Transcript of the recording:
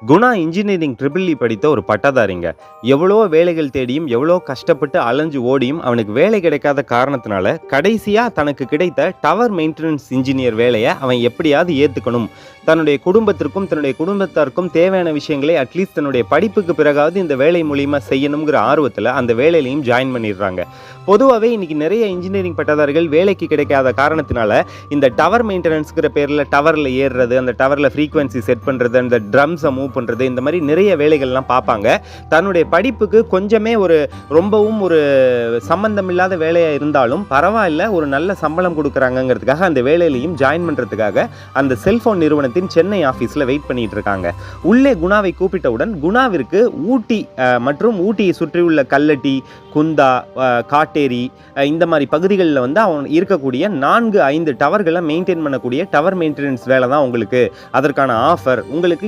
Guna engineering triple E படித்த ஒரு பட்டதாரிங்க. எவ்வளோ வேலைகள் தேடியும், எவ்வளோ கஷ்டப்பட்டு அலைஞ்சு ஓடியும் அவனுக்கு வேலை கிடைக்காத காரணத்தினால, கடைசியா தனக்கு கிடைத்த டவர் மெயின்டனன்ஸ் இன்ஜினியர் வேலைய அவன் எப்படியாவது ஏத்துக்கணும். தன்னுடைய குடும்பத்திற்கும், தன்னுடைய குடும்பத்தாருக்கும் தேவையான விஷயங்களை அட்லீஸ்ட் தன்னுடைய படிப்புக்கு பிறகாவது இந்த வேலை மூலியமா செய்யணுங்கிற ஆர்வத்தில அந்த வேலையிலயும் ஜாயின் பண்ணிடுறாங்க. பொதுவாவே இன்னைக்கு நிறைய இன்ஜினியரிங் பட்டதாரிகள் வேலைக்கு கிடைக்காத காரணத்தினால, இந்த டவர் மெயின்டனன்ஸ்ங்கிற பேர்ல டவர்ல ஏறுறது, அந்த டவர்ல ஃப்ரீக்வென்சி செட் பண்றது, அந்த ட்ரம்ஸ மூவ் பண்றது, இந்த மாரி நிறைய வேலைகள்லாம் பார்ப்பாங்க. தன்னுடைய படிப்புக்கு கொஞ்சமே ரொம்பவும் சம்பந்தமில்லாத வேலையா இருந்தாலும் பரவாயில்ல, ஒரு நல்ல சம்பளம் குடுக்குறாங்கங்கிறதுக்காக அந்த வேலையிலயும் ஜாயின் பண்றதுக்காக அந்த செல்போன் நிறுவனத்தின் சென்னை ஆபீஸ்ல வெயிட் பண்ணிட்டு இருக்காங்க. உள்ளே குணாவை கூப்பிட்டவுடன் குணாவிற்கு ஊட்டி மற்றும் ஊட்டியை சுற்றியுள்ள கல்லட்டி, குந்தா, காட்டேரி இந்த மாதிரி பகுதிகளில் அவன் இருக்கக்கூடிய 4-5 டவர்களை மெயின்டைன் பண்ணக்கூடிய டவர் மெயின்டெனன்ஸ் வேலை தான் உங்களுக்கு. அதற்கான ஆஃபர் உங்களுக்கு